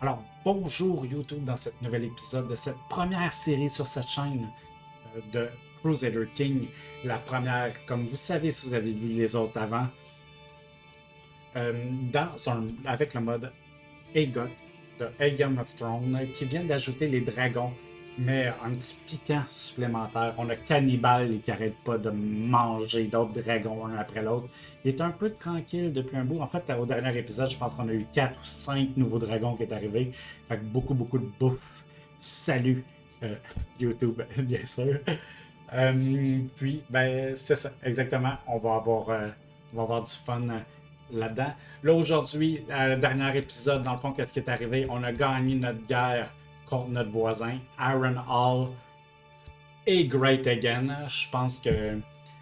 Alors, bonjour YouTube dans cet nouvel épisode de cette première série sur cette chaîne de Crusader King. La première, comme vous savez si vous avez vu les autres avant, avec le mode Aegot de A Game of Thrones qui vient d'ajouter les dragons, mais un petit piquant supplémentaire. On a Cannibal qui arrête pas de manger d'autres dragons un après l'autre. Il est un peu tranquille depuis un bout. En fait, au dernier épisode, je pense qu'on a eu 4 ou 5 nouveaux dragons qui est arrivé. Fait que beaucoup de bouffe. Salut YouTube, bien sûr. Puis, ben, c'est ça, exactement. On va avoir du fun là-dedans. Là, aujourd'hui, le dernier épisode, dans le fond, qu'est-ce qui est arrivé? On a gagné notre guerre contre notre voisin, Aaron Hall et Great Again. Je pense que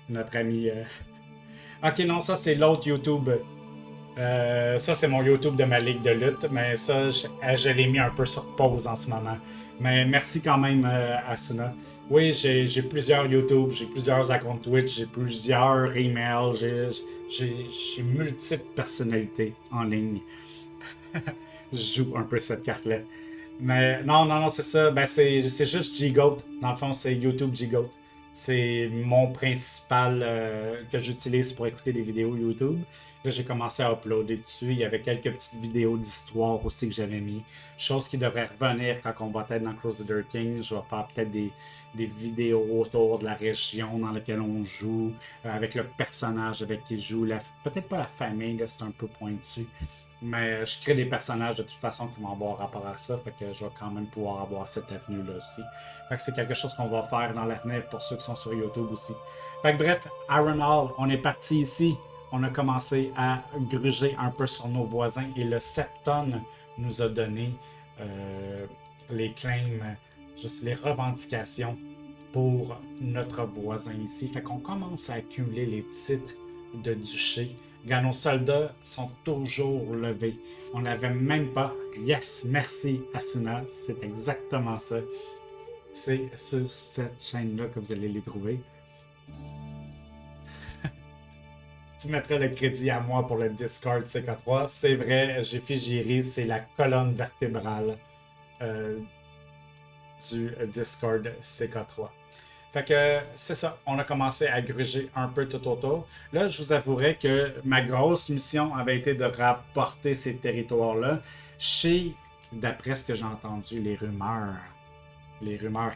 notre ami. Ok, non, ça c'est l'autre YouTube. Ça c'est mon YouTube de ma ligue de lutte, mais ça je l'ai mis un peu sur pause en ce moment. Mais merci quand même, Asuna. Oui, j'ai plusieurs YouTube, j'ai plusieurs comptes Twitch, j'ai plusieurs emails, j'ai multiples personnalités en ligne. Je joue un peu cette carte-là. Mais non, c'est ça. Ben, c'est juste G-Goat. Dans le fond, c'est YouTube G-Goat. C'est mon principal que j'utilise pour écouter des vidéos YouTube. Là, j'ai commencé à uploader dessus. Il y avait quelques petites vidéos d'histoire aussi que j'avais mis. Chose qui devrait revenir quand on va être dans Crusader King. Je vais faire peut-être des vidéos autour de la région dans laquelle on joue, avec le personnage avec qui je joue. Peut-être pas la famille, là, c'est un peu pointu. Mais je crée des personnages de toute façon qui vont avoir rapport à ça, fait que je vais quand même pouvoir avoir cette avenue-là aussi. Fait que c'est quelque chose qu'on va faire dans l'avenir pour ceux qui sont sur YouTube aussi. Fait que bref, Aaron Hall, on est parti ici. On a commencé à gruger un peu sur nos voisins et le Septon nous a donné les claims, juste les revendications pour notre voisin ici. Fait qu'on commence à accumuler les titres de duché. Regarde, nos soldats sont toujours levés. On n'avait même pas. Yes, merci Asuna, c'est exactement ça. C'est sur cette chaîne-là que vous allez les trouver. Tu mettrais le crédit à moi pour le Discord CK3. C'est vrai, Giri, c'est la colonne vertébrale euh, du Discord CK3. Fait que c'est ça, on a commencé à gruger un peu tout autour. Là, je vous avouerai que ma grosse mission avait été de rapporter ces territoires-là. Chez, d'après ce que j'ai entendu, les rumeurs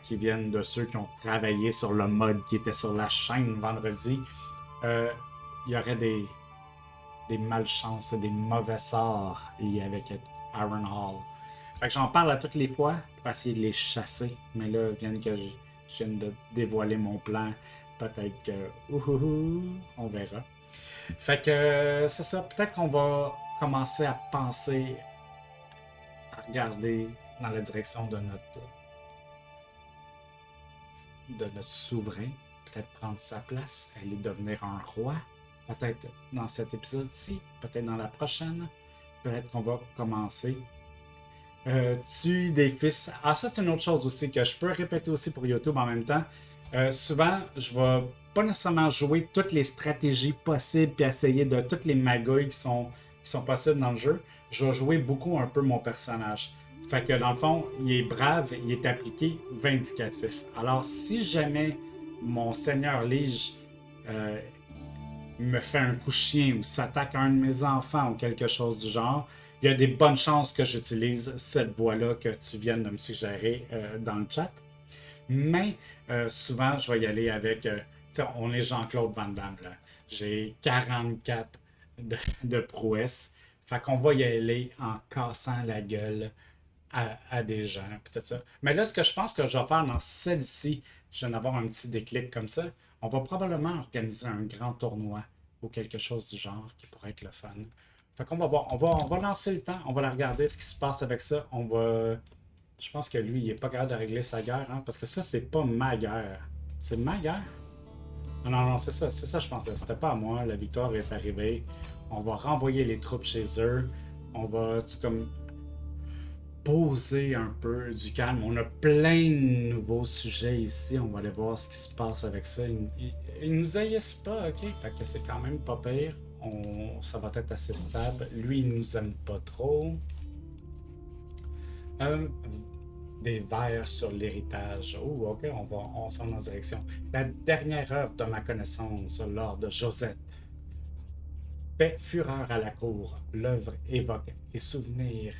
qui viennent de ceux qui ont travaillé sur le mode qui était sur la chaîne vendredi, euh, il y aurait des malchances, des mauvais sorts liés avec Aaron Hall. Fait que j'en parle à toutes les fois pour essayer de les chasser. Mais là, viennent que je viens de dévoiler mon plan. Peut-être que. On verra. Fait que c'est ça. Peut-être qu'on va commencer à penser, à regarder dans la direction de notre souverain. Peut-être prendre sa place, aller devenir un roi. Peut-être dans cet épisode-ci, peut-être dans la prochaine. Peut-être qu'on va commencer tue des fils. Ah, ça, c'est une autre chose aussi que je peux répéter aussi pour YouTube en même temps. Souvent, je vais pas nécessairement jouer toutes les stratégies possibles puis essayer de toutes les magouilles qui sont possibles dans le jeu. Je vais jouer beaucoup un peu mon personnage. Fait que dans le fond, il est brave, il est appliqué, vindicatif. Alors, si jamais mon seigneur Lige euh, me fait un coup de chien ou s'attaque à un de mes enfants ou quelque chose du genre, il y a des bonnes chances que j'utilise cette voie-là que tu viennes de me suggérer dans le chat. Mais souvent, je vais y aller avec. On est Jean-Claude Van Damme, là. J'ai 44 de prouesse. Fait qu'on va y aller en cassant la gueule à des gens. Tout ça. Mais là, ce que je pense que je vais faire dans celle-ci, je viens d'avoir un petit déclic comme ça. On va probablement organiser un grand tournoi ou quelque chose du genre qui pourrait être le fun. Fait qu'on va voir, on va lancer le temps, on va la regarder ce qui se passe avec ça. On va. Je pense que lui, il est pas capable de régler sa guerre, hein, parce que ça, c'est pas ma guerre. C'est ma guerre? Non, c'est ça, je pensais. C'était pas à moi, la victoire est arrivée. On va renvoyer les troupes chez eux. On va, comme, poser un peu du calme. On a plein de nouveaux sujets ici. On va aller voir ce qui se passe avec ça. Ils nous haïssent pas, ok? Fait que c'est quand même pas pire. Ça va être assez stable. Lui, il nous aime pas trop. Euh, des vers sur l'héritage. Oh, ok, on s'en va en direction. La dernière œuvre de ma connaissance, lors de Josette. Paix, fureur à la cour, l'œuvre évoque les souvenirs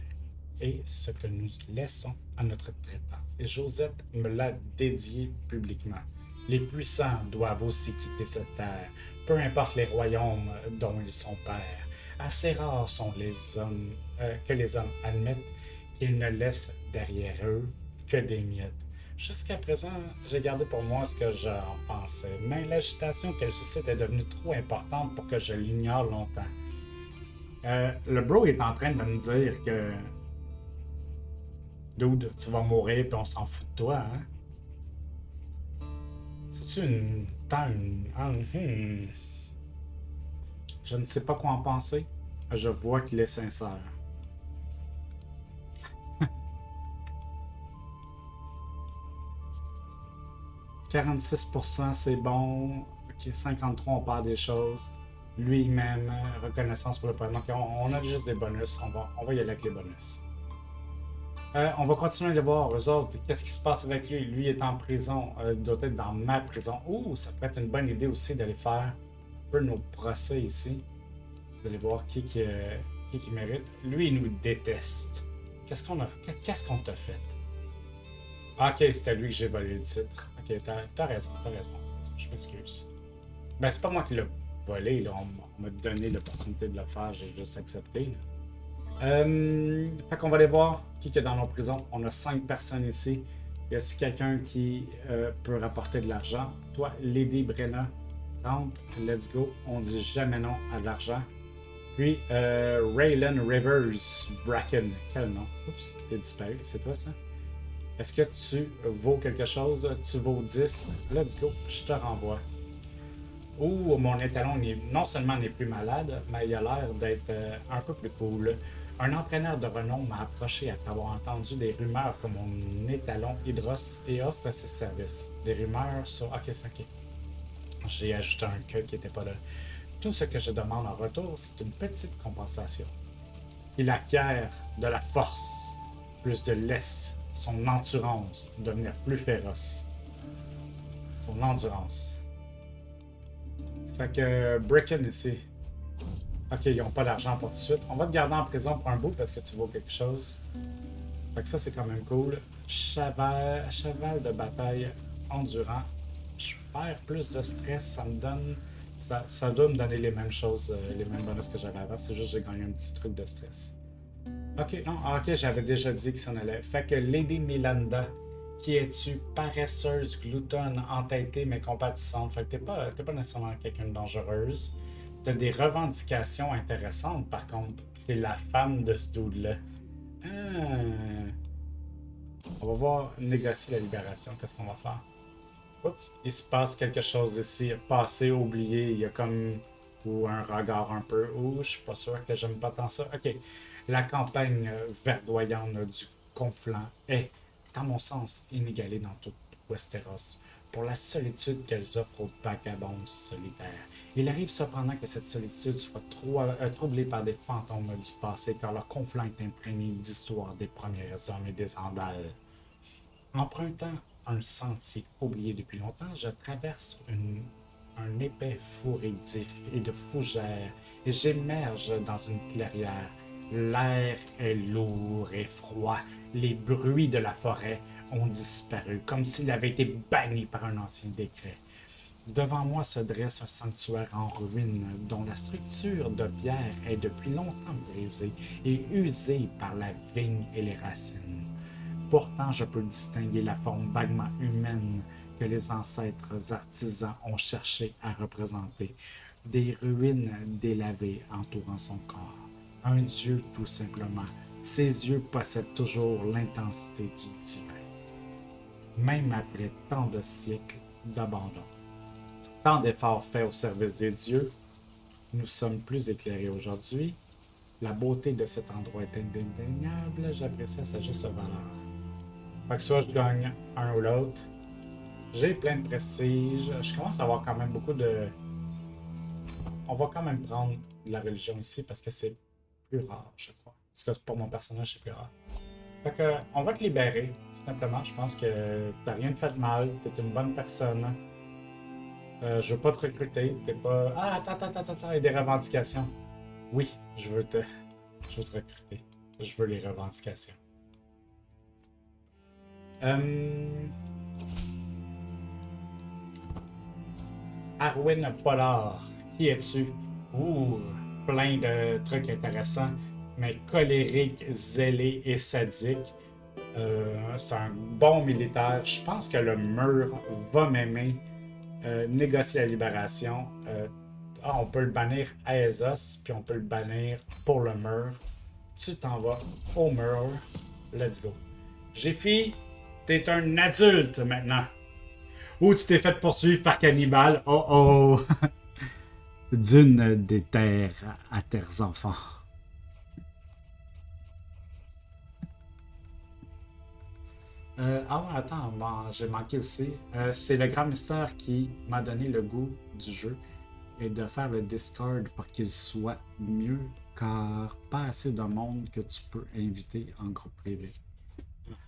et ce que nous laissons à notre trépas. Et Josette me l'a dédié publiquement. Les puissants doivent aussi quitter cette terre, peu importe les royaumes dont ils sont pères. Assez rares sont les hommes que les hommes admettent qu'ils ne laissent derrière eux que des miettes. Jusqu'à présent, j'ai gardé pour moi ce que j'en pensais, mais l'agitation qu'elle suscite est devenue trop importante pour que je l'ignore longtemps. Le bro est en train de me dire que dude, tu vas mourir puis on s'en fout de toi, hein? C'est-tu une. Tant une. Je ne sais pas quoi en penser. Je vois qu'il est sincère. 46% c'est bon. Ok, 53% on perd des choses. Lui-même, reconnaissance pour le paiement. Ok, on a juste des bonus. On va y aller avec les bonus. On va continuer à les voir, eux autres. Qu'est-ce qui se passe avec lui? Lui est en prison. Il doit être dans ma prison. Ouh, ça pourrait être une bonne idée aussi d'aller faire un peu nos procès ici. D'aller voir qui mérite. Lui, il nous déteste. Qu'est-ce qu'on t'a fait? Ah, ok, c'était lui que j'ai volé le titre. Ok, t'as raison, t'as raison. Je m'excuse. Ben, c'est pas moi qui l'ai volé, là. On m'a donné l'opportunité de le faire, j'ai juste accepté, là. Fait qu'on va aller voir qui est dans nos prisons. On a 5 personnes ici. Y a-t-il quelqu'un qui peut rapporter de l'argent? Toi, Lady Brenna, 30, let's go. On dit jamais non à de l'argent. Puis, Raylan Rivers Bracken. Quel nom? Oups, t'es disparu. C'est toi, ça? Est-ce que tu vaux quelque chose? Tu vaux 10. Let's go. Je te renvoie. Ouh, mon étalon non seulement n'est plus malade, mais il a l'air d'être un peu plus cool. Un entraîneur de renom m'a approché après avoir entendu des rumeurs que mon étalon Hydros et offre ses services. Des rumeurs sur. Ok, c'est ok. J'ai ajouté un que qui n'était pas là. Tout ce que je demande en retour, c'est une petite compensation. Il acquiert de la force, plus de l'est, son endurance, devenir plus féroce. Son endurance. Fait que Bricken ici. Ok, ils n'ont pas d'argent pour tout de suite. On va te garder en prison pour un bout parce que tu vaux quelque chose. Fait que ça, c'est quand même cool. Cheval de bataille endurant. Je perds plus de stress. Ça me donne. Ça doit me donner les mêmes choses, les mêmes bonus que j'avais avant. C'est juste que j'ai gagné un petit truc de stress. Ok, non, ok, j'avais déjà dit qu'il s'en allait. Fait que Lady Milanda, qui es-tu? Paresseuse, gloutonne, entêtée, mais compatissante. Fait que t'es pas nécessairement quelqu'un de dangereuse. T'as des revendications intéressantes, par contre. T'es la femme de ce dude-là. Ah. On va voir négocier la libération. Qu'est-ce qu'on va faire? Oups, il se passe quelque chose ici. Passé, oublié. Il y a comme. Ou un regard un peu. Ouh, je suis pas sûr que j'aime pas tant ça. Ok. La campagne verdoyante du Conflant est, à mon sens, inégalée dans toute Westeros pour la solitude qu'elles offrent aux vagabonds solitaires. Il arrive cependant que cette solitude soit troublée par des fantômes du passé, car leur conflant est imprégné d'histoires des premiers hommes et des Andales. Empruntant un sentier oublié depuis longtemps, je traverse un épais fourré d'ifs et de fougères et j'émerge dans une clairière. L'air est lourd et froid. Les bruits de la forêt ont disparu, comme s'il avait été banni par un ancien décret. Devant moi se dresse un sanctuaire en ruine dont la structure de pierre est depuis longtemps brisée et usée par la vigne et les racines. Pourtant, je peux distinguer la forme vaguement humaine que les ancêtres artisans ont cherché à représenter. Des ruines délavées entourant son corps. Un dieu tout simplement. Ses yeux possèdent toujours l'intensité du divin. Même après tant de siècles d'abandon. Tant d'efforts faits au service des dieux, nous sommes plus éclairés aujourd'hui. La beauté de cet endroit est indéniable. J'apprécie sa juste valeur. Fait que soit je gagne un ou l'autre. J'ai plein de prestige. Je commence à avoir quand même beaucoup de. On va quand même prendre de la religion ici parce que c'est plus rare, je crois. Parce que pour mon personnage, c'est plus rare. Fait que, on va te libérer, tout simplement. Je pense que t'as rien fait de mal, t'es une bonne personne. Je veux pas te recruter, t'es pas... Ah, attends, il y a des revendications. Oui, je veux te recruter. Je veux les revendications. Euh... Arwin Pollard, qui es-tu? Ouh, plein de trucs intéressants, mais colérique, zélé et sadique. C'est un bon militaire. Je pense que le mur va m'aimer. Négocier la libération. On peut le bannir à Ezos, puis on peut le bannir pour le mur. Tu t'en vas au mur. Let's go. Jiffy, t'es un adulte maintenant. Ou tu t'es fait poursuivre par cannibale. Oh oh! D'une des terres à terres enfants. Ah ouais, attends, bon, j'ai manqué aussi. C'est le grand mystère qui m'a donné le goût du jeu et de faire le Discord pour qu'il soit mieux, car pas assez de monde que tu peux inviter en groupe privé.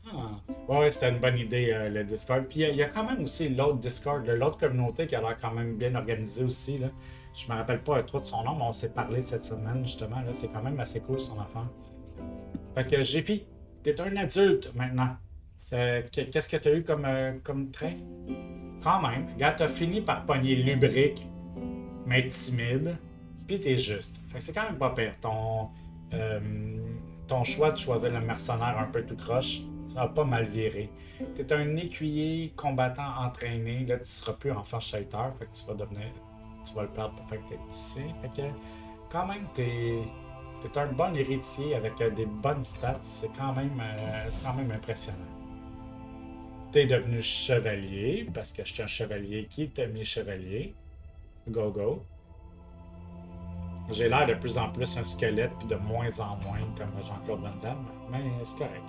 Ah. Ouais, c'était une bonne idée, le Discord. Puis il y a quand même aussi l'autre Discord, l'autre communauté qui a l'air quand même bien organisée aussi. Là. Je me rappelle pas trop de son nom, mais on s'est parlé cette semaine, justement. Là. C'est quand même assez cool, son affaire. Fait que, Jiffy, t'es un adulte maintenant. Qu'est-ce que t'as eu comme trait? Quand même, gars, t'as fini par pogner lubrique, mais timide, puis t'es juste. Fait que c'est quand même pas pire. Euh, ton choix de choisir le mercenaire un peu tout croche, ça a pas mal viré. T'es un écuyer combattant entraîné, là tu seras plus enfant chasseur, fait que tu vas le perdre pour faire que t'es ici. Fait que quand même t'es un bon héritier avec des bonnes stats, c'est quand même impressionnant. T'es devenu chevalier parce que je suis un chevalier qui t'a mis chevalier. Go go. J'ai l'air de plus en plus un squelette, puis de moins en moins comme Jean-Claude Van Damme, mais c'est correct.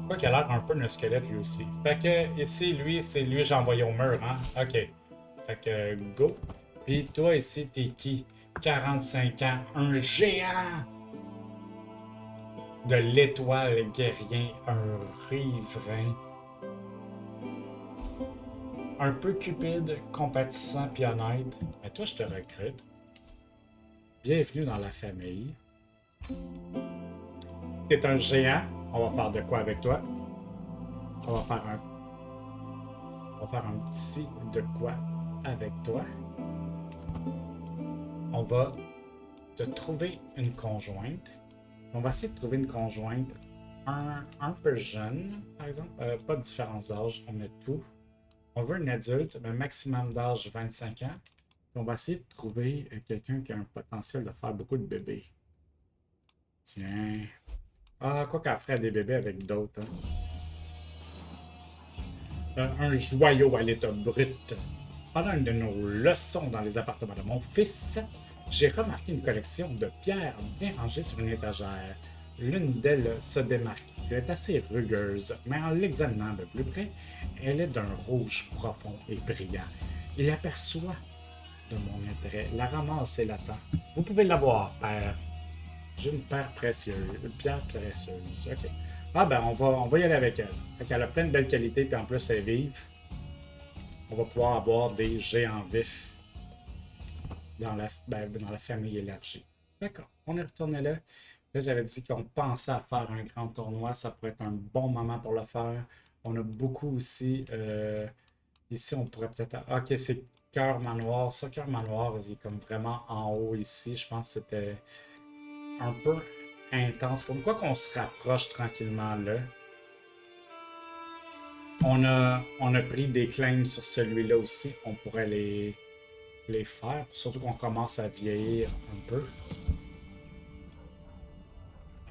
Quoi qu'il a l'air un peu d'un squelette lui aussi. Fait que ici, lui, c'est lui que j'ai envoyé au mur, hein? Ok. Fait que go. Puis toi ici, t'es qui? 45 ans, un géant de l'étoile guerrier, un riverain, un peu cupide, compatissant puis honnête. Mais toi, je te recrute. Bienvenue dans la famille. T'es un géant. On va faire de quoi avec toi? On va faire un, on va faire un petit de quoi avec toi. On va te trouver une conjointe. On va essayer de trouver une conjointe un peu jeune, par exemple. Pas de différence d'âge, on met tout. On veut une adulte, mais maximum d'âge 25 ans. On va essayer de trouver quelqu'un qui a un potentiel de faire beaucoup de bébés. Tiens. Ah, quoi qu'elle ferait des bébés avec d'autres. Hein. Un joyau à l'état brut. Pendant une de nos leçons dans les appartements de mon fils 7, j'ai remarqué une collection de pierres bien rangées sur une étagère. L'une d'elles se démarque. Elle est assez rugueuse, mais en l'examinant de plus près, elle est d'un rouge profond et brillant. Il aperçoit de mon intérêt, la ramasse et l'attend. Vous pouvez l'avoir, père. J'ai une pierre précieuse. Une pierre précieuse. OK. Ah ben, on va y aller avec elle. Fait qu'elle a plein de belles qualités, puis en plus, elle est vive. On va pouvoir avoir des géants vifs dans la famille élargie. D'accord, on est retourné là. Là, j'avais dit qu'on pensait à faire un grand tournoi. Ça pourrait être un bon moment pour le faire. On a beaucoup aussi. Ici, on pourrait peut-être. Ok, c'est Cœur Manoir. Ça, Cœur Manoir, il est comme vraiment en haut ici. Je pense que c'était un peu intense. Pourquoi qu'on se rapproche tranquillement là? On a pris des claims sur celui-là aussi. On pourrait les faire. Surtout qu'on commence à vieillir un peu.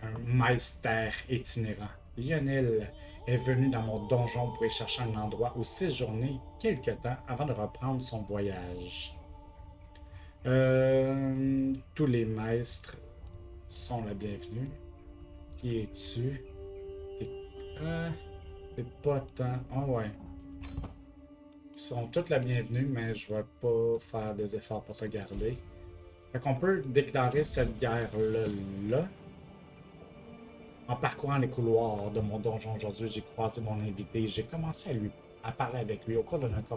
Un meister itinérant. Lionel est venu dans mon donjon pour y chercher un endroit où séjourner quelque temps avant de reprendre son voyage. Tous les maîtres sont la bienvenue. Qui es-tu? T'es t'es pas tant. Oh ouais. Ils sont toutes la bienvenue, mais je vais pas faire des efforts pour te garder. Fait qu'on peut déclarer cette guerre-là. Là. En parcourant les couloirs de mon donjon aujourd'hui, j'ai croisé mon invité. J'ai commencé à parler avec lui. Au cours de notre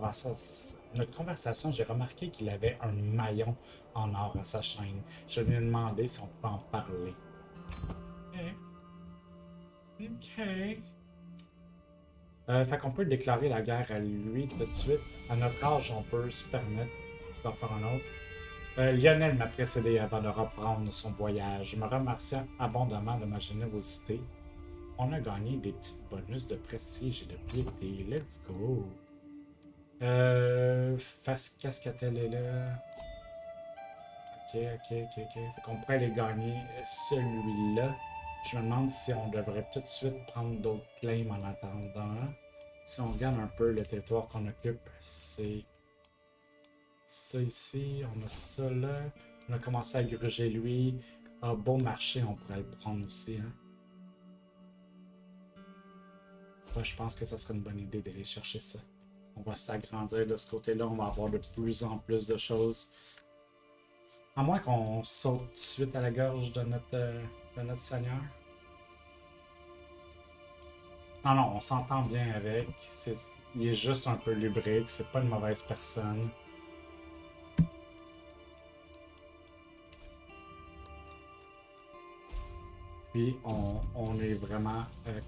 conversation, j'ai remarqué qu'il avait un maillon en or à sa chaîne. Je lui ai demandé si on pouvait en parler. Ok. Ok. Fait qu'on peut déclarer la guerre à lui tout de suite. À notre âge, on peut se permettre d'en faire un autre. Lionel m'a précédé avant de reprendre son voyage, me remerciant abondamment de ma générosité. On a gagné des petits bonus de prestige et de piété. Let's go. Face cascatelle est là. Ok. Fait qu'on pourrait les gagner celui-là. Je me demande si on devrait tout de suite prendre d'autres claims en attendant. Si on regarde un peu le territoire qu'on occupe, c'est ça ici, on a ça là. On a commencé à gruger lui. Ah, bon marché, on pourrait le prendre aussi. Hein. Ouais, je pense que ça serait une bonne idée d'aller chercher ça. On va s'agrandir de ce côté-là, on va avoir de plus en plus de choses. À moins qu'on saute tout de suite à la gorge de notre seigneur. Non, non, on s'entend bien avec. Il est juste un peu lubrique, c'est pas une mauvaise personne. Puis on est vraiment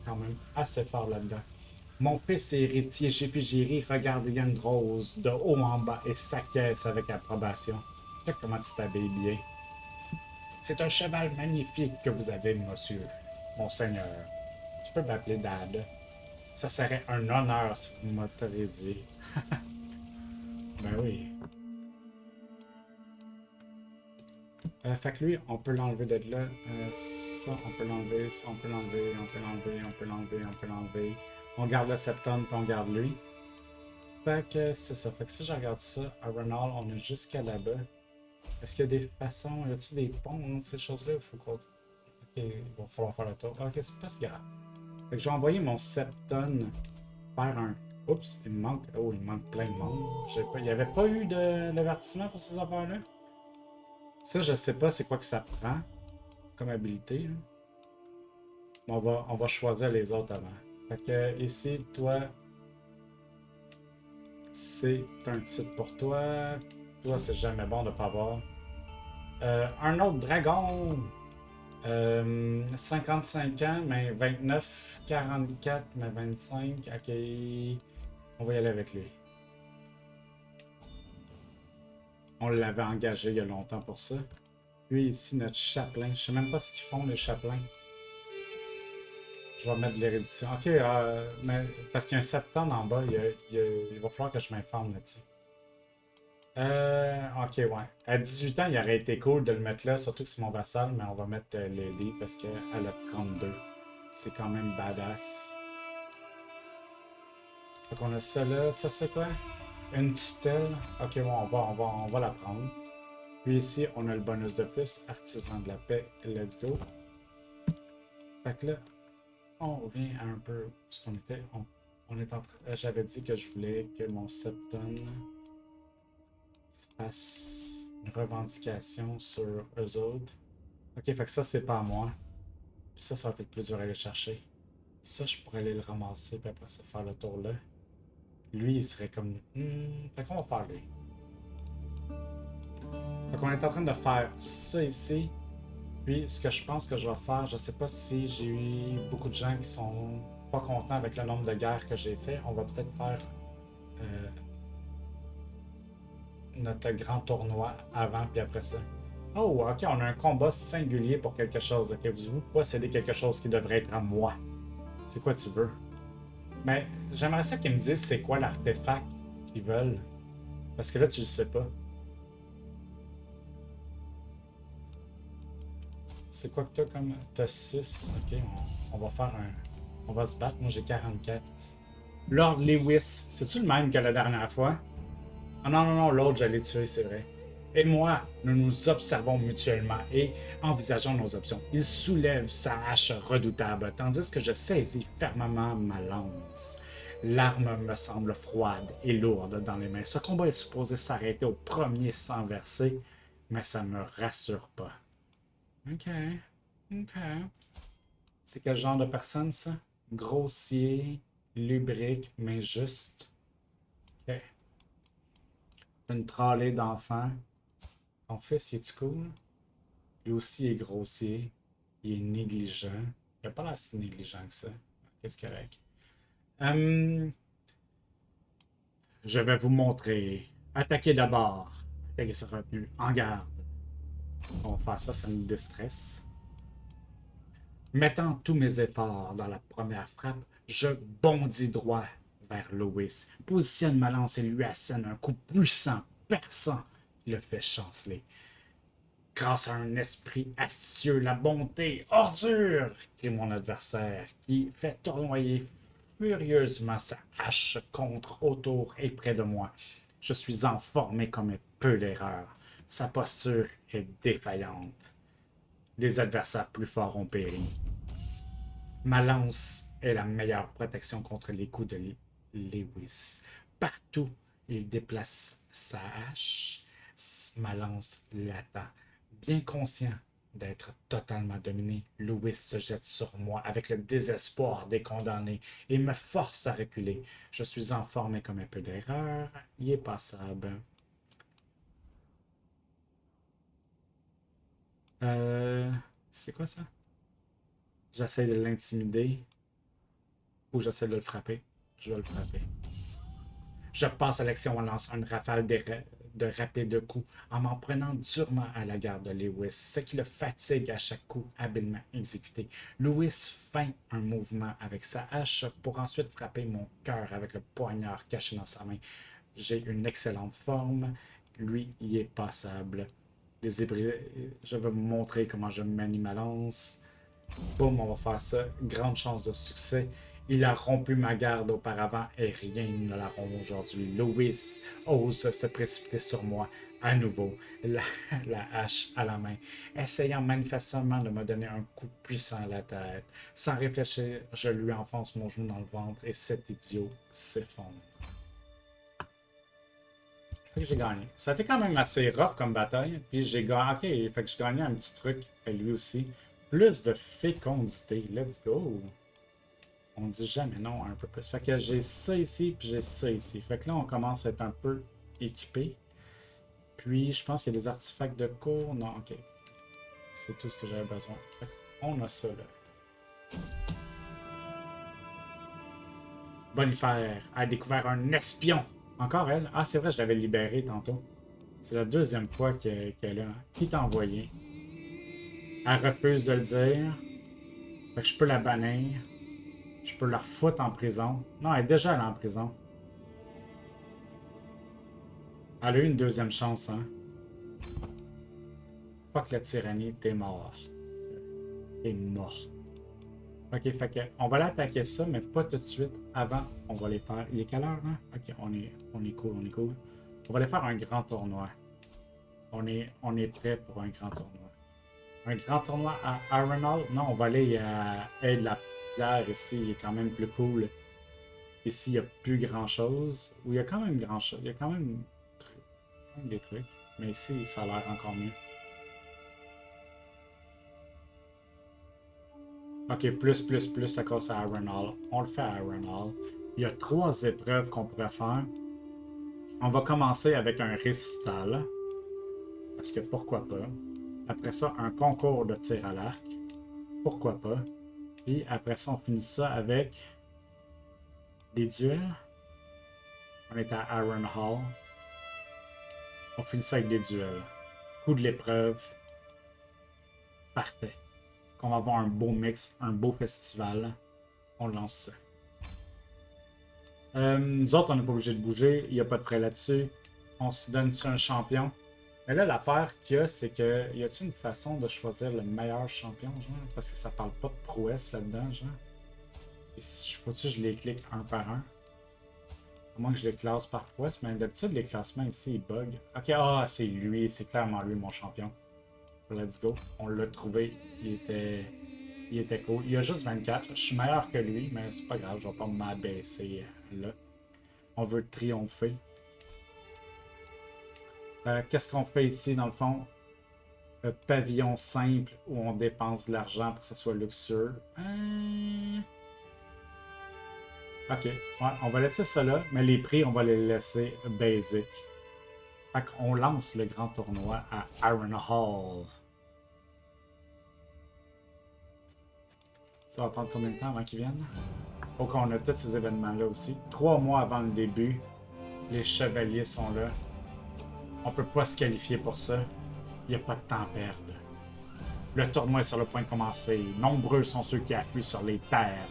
quand même assez fort là-dedans. Mon fils est héritier chez Figéry, regarde Young Rose de haut en bas et s'acquiesce avec approbation. Check comment tu t'habilles bien. C'est un cheval magnifique que vous avez, monsieur, mon seigneur. Tu peux m'appeler Dad. Ça serait un honneur si vous m'autorisiez. Ben oui. Fait que lui, on peut l'enlever de là. Ça, on peut l'enlever. Ça, on peut l'enlever. On peut l'enlever. On peut l'enlever. On peut l'enlever. On garde le septum, puis on garde lui. Fait que c'est ça. Fait que si je regarde ça, à Renal, on est jusqu'à là-bas. Est-ce qu'il y a des façons, y a-t-il des ponts entre ces choses-là? Il faut qu'on. Ok, il va falloir faire le tour. Ok, c'est pas si grave. Fait que j'ai envoyé mon septon faire un. Oups, il me manque. Oh, il me manque plein de monde. Il n'y avait pas eu d'avertissement pour ces affaires-là? Ça, je sais pas c'est quoi que ça prend comme habilité. Là. Mais on va choisir les autres avant. Fait que ici, toi, c'est un titre pour toi. Toi, c'est jamais bon de pas avoir. Un autre dragon. 55 ans, mais 29, 44, mais 25. Ok. On va y aller avec lui. On l'avait engagé il y a longtemps pour ça. Lui, ici, notre chapelain. Je sais même pas ce qu'ils font, les chapelains. Je vais mettre de l'érudition. Ok, mais parce qu'il y a un septembre en bas, il va falloir que je m'informe là-dessus. Ok, ouais. À 18 ans, il aurait été cool de le mettre là, surtout que c'est mon vassal, mais on va mettre Lady parce qu'elle a 32. C'est quand même badass. Fait qu'on a ça là. Ça, c'est quoi? Une tutelle. Ok, bon, on va la prendre. Puis ici, on a le bonus de plus. Artisan de la paix. Let's go. Fait que là, on revient à un peu ce qu'on était. On est en train. J'avais dit que je voulais que mon septon fasse une revendication sur eux autres. Ok, fait que ça, c'est pas à moi. Puis ça va être plus dur à aller chercher. Ça, je pourrais aller le ramasser, puis après ça, faire le tour là. Lui, il serait comme. Fait qu'on va faire lui. Fait qu'on est en train de faire ça ici. Puis, ce que je pense que je vais faire, je sais pas si j'ai eu beaucoup de gens qui sont pas contents avec le nombre de guerres que j'ai fait. On va peut-être faire euh, notre grand tournoi avant, puis après ça. Oh, ok, on a un combat singulier pour quelque chose. Ok, vous possédez quelque chose qui devrait être à moi. C'est quoi tu veux? Mais j'aimerais ça qu'ils me disent c'est quoi l'artefact qu'ils veulent. Parce que là, tu le sais pas. C'est quoi que t'as comme. T'as 6. Ok, on va faire un. On va se battre. Moi, j'ai 44. Lord Lewis, c'est-tu le même que la dernière fois? Ah non, non, non, l'autre, j'allais tuer, c'est vrai. Et moi, nous nous observons mutuellement et envisageons nos options. Il soulève sa hache redoutable, tandis que je saisis fermement ma lance. L'arme me semble froide et lourde dans les mains. Ce combat est supposé s'arrêter au premier sang versé, mais ça me rassure pas. Ok, ok. C'est quel genre de personne, ça? Grossier, lubrique, mais juste. Ok. Une trolley d'enfants. Ton fils, il est-tu cool? Lui aussi est grossier. Il est négligent. Il a pas l'air si négligent que ça. Qu'est-ce qu'il y a avec? Je vais vous montrer. Attaquez d'abord. Attaquez sa retenue. En garde. On va faire ça, ça nous déstresse. Mettant tous mes efforts dans la première frappe, je bondis droit vers Lewis, positionne ma lance et lui assène un coup puissant, perçant, qui le fait chanceler. Grâce à un esprit astucieux, la bonté, ordure, crie mon adversaire, qui fait tournoyer furieusement sa hache contre, autour et près de moi. Je suis enformé comme un peu d'erreur. Sa posture est défaillante. Des adversaires plus forts ont péri. Ma lance est la meilleure protection contre les coups de Lewis. Partout, il déplace sa hache. Ma lance l'attend. Bien conscient d'être totalement dominé, Lewis se jette sur moi avec le désespoir des condamnés et me force à reculer. Je suis enfermé comme un peu d'erreur. Il est passable. Euh, c'est quoi ça? J'essaie de l'intimider ou j'essaie de le frapper. Je vais le frapper. Je passe à l'action en lançant une rafale de rapides coups, en m'en prenant durement à la garde de Lewis, ce qui le fatigue à chaque coup habilement exécuté. Lewis feint un mouvement avec sa hache pour ensuite frapper mon cœur avec le poignard caché dans sa main. J'ai une excellente forme, lui y est passable. Je vais vous montrer comment je manie ma lance. Boum, on va faire ça. Grande chance de succès. Il a rompu ma garde auparavant et rien ne la rompt aujourd'hui. Lewis ose se précipiter sur moi à nouveau, la hache à la main, essayant manifestement de me donner un coup puissant à la tête. Sans réfléchir, je lui enfonce mon genou dans le ventre et cet idiot s'effondre. Fait que j'ai gagné. Ça a été quand même assez rough comme bataille. Puis j'ai gagné. Ok, fait que j'ai gagné un petit truc à lui aussi. Plus de fécondité. Let's go. On dit jamais non un peu plus. Fait que j'ai ça ici, puis j'ai ça ici. Fait que là, on commence à être un peu équipé. Puis, je pense qu'il y a des artefacts de cours. Non, ok. C'est tout ce que j'avais besoin. Fait on a ça, là. Bonifère a découvert un espion. Encore elle? Ah, c'est vrai, je l'avais libérée tantôt. C'est la deuxième fois qu'elle est là. Qui t'a envoyé? Elle refuse de le dire. Fait que je peux la bannir. Je peux la foutre en prison. Non, elle est déjà allée en prison. Elle a eu une deuxième chance, hein. Fuck la tyrannie, t'es mort. T'es mort. Ok, fait que on va aller attaquer ça, mais pas tout de suite. Avant, on va les faire. Il est quelle heure, là? Ok, on est cool, on est cool. On va aller faire un grand tournoi. On est prêt pour un grand tournoi. Un grand tournoi à Arenal? Non, on va aller à Aide la Pierre ici, il est quand même plus cool. Ici, il n'y a plus grand chose. Ou il y a quand même grand chose. Il y a quand même des trucs. Mais ici, ça a l'air encore mieux. Ok, plus à cause à Arenal. On le fait à Arenal. Il y a 3 épreuves qu'on pourrait faire. On va commencer avec un récital. Parce que pourquoi pas. Après ça, un concours de tir à l'arc. Pourquoi pas. Puis après ça, on finit ça avec des duels. On est à Iron Hall. On finit ça avec des duels. Coup de l'épreuve. Parfait. Qu'on va avoir un beau mix, un beau festival. On lance ça. Nous autres, on n'est pas obligé de bouger. Il n'y a pas de prêt là-dessus. On se donne-tu un champion? Mais là, l'affaire qu'il y a, c'est que y a-t-il une façon de choisir le meilleur champion, genre? Parce que ça parle pas de prouesse là-dedans, genre. Faut-tu que je les clique un par un? À moins que je les classe par prouesse, mais d'habitude, les classements ici, ils bug. Ok, ah, c'est lui, c'est clairement lui, mon champion. Let's go. On l'a trouvé. Il était cool. Il a juste 24. Je suis meilleur que lui, mais c'est pas grave, je vais pas m'abaisser là. On veut triompher. Qu'est-ce qu'on fait ici, dans le fond? pavillon simple où on dépense de l'argent pour que ça soit luxueux. Ok, ouais, on va laisser ça là, mais les prix, on va les laisser basic. Fait qu'on lance le grand tournoi à Iron Hall. Ça va prendre combien de temps avant qu'ils viennent? Faut qu'on a tous ces événements-là aussi. 3 mois avant le début, les chevaliers sont là. On peut pas se qualifier pour ça. Il n'y a pas de temps à perdre. Le tournoi est sur le point de commencer. Nombreux sont ceux qui affluent sur les terres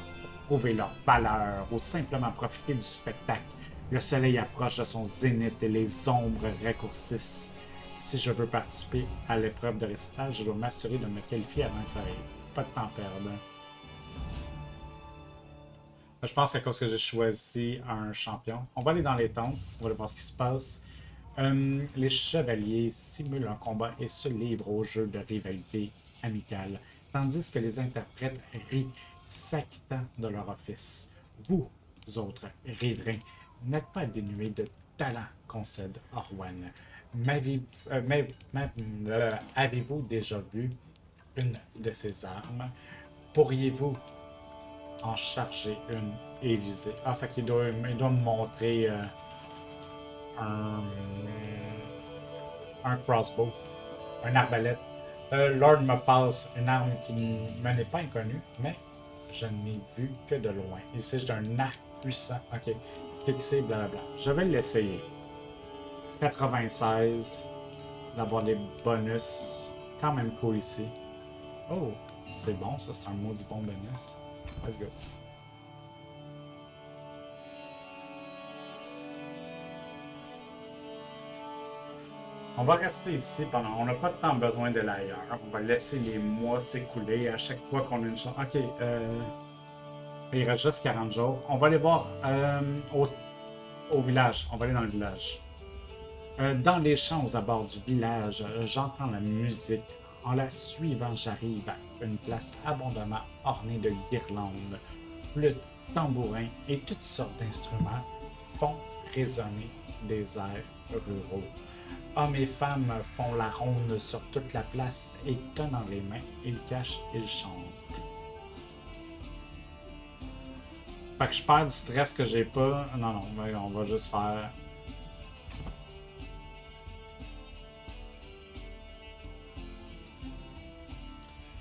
pour prouver leur valeur ou simplement profiter du spectacle. Le soleil approche de son zénith et les ombres raccourcissent. Si je veux participer à l'épreuve de récital, je dois m'assurer de me qualifier avant que ça arrive. Pas de temps à perdre. Je pense qu'à cause que j'ai choisi un champion. On va aller dans les tentes, on va aller voir ce qui se passe. Les chevaliers simulent un combat et se livrent au jeu de rivalité amicale, tandis que les interprètes rient, s'acquittant de leur office. Vous autres riverains, n'êtes pas dénués de talent, concède Orwan. Avez-vous déjà vu une de ces armes? Pourriez-vous en charger une et viser? Ah, fait qu'il doit me montrer un crossbow, un arbalète. Lord me passe une arme qui me n'est pas inconnue, mais je n'ai vu que de loin. Il s'agit d'un arc puissant. Ok, fixé, blablabla. Je vais l'essayer. 96, d'avoir des bonus. Quand même cool ici. Oh, c'est bon, ça, c'est un maudit bon bonus. Let's go. On va rester ici pendant. On n'a pas de temps besoin de l'ailleurs. On va laisser les mois s'écouler à chaque fois qu'on a une chance. Ok, il reste juste 40 jours. On va aller voir au village. On va aller dans le village. Dans les champs aux abords du village, j'entends la musique. En la suivant, j'arrive à une place abondamment ornée de guirlandes, flûtes, tambourins et toutes sortes d'instruments font résonner des airs ruraux. Hommes et femmes font la ronde sur toute la place et tenant les mains, ils cachent, ils chantent. Fait que je perds du stress que j'ai pas. Non, on va juste faire.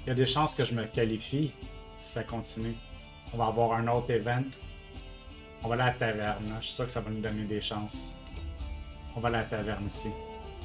Il y a des chances que je me qualifie si ça continue. On va avoir un autre event. On va aller à la taverne. Je suis sûr que ça va nous donner des chances. On va aller à la taverne ici.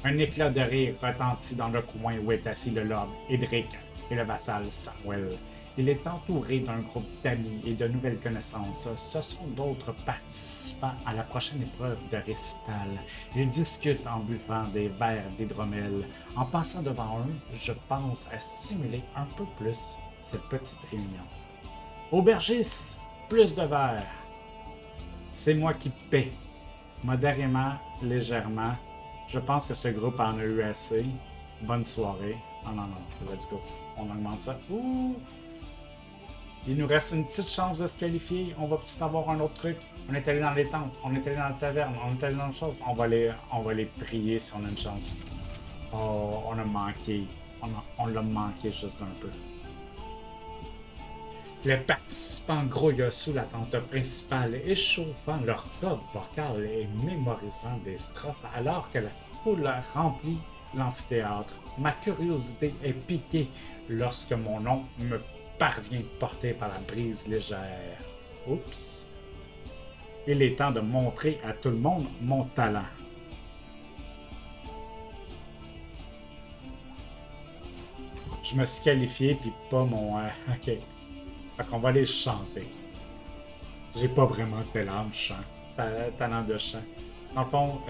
Un éclat de rire retentit dans le coin où est assis le lord Edric et le vassal Samuel. Il est entouré d'un groupe d'amis et de nouvelles connaissances. Ce sont d'autres participants à la prochaine épreuve de récital. Ils discutent en buvant des verres d'hydromel. En passant devant eux, je pense à stimuler un peu plus cette petite réunion. Aubergiste, plus de verres. C'est moi qui paie. Modérément, légèrement. Je pense que ce groupe en a eu assez. Bonne soirée. Non, let's go. On augmente ça. Ouh! Il nous reste une petite chance de se qualifier. On va peut-être avoir un autre truc. On est allé dans les tentes. On est allé dans la taverne. On est allé dans les choses. On va les prier si on a une chance. Oh, on a manqué. On l'a manqué juste un peu. Les participants grouillent sous la tente principale, échauffant leurs cordes vocales et mémorisant des strophes alors que la foule remplit l'amphithéâtre. Ma curiosité est piquée lorsque mon nom me parvient porté par la brise légère. Oups. Il est temps de montrer à tout le monde mon talent. Je me suis qualifié, puis pas mon... ok. Fait qu'on va aller chanter. J'ai pas vraiment de talent de chant. Talent de chant. Dans le fond,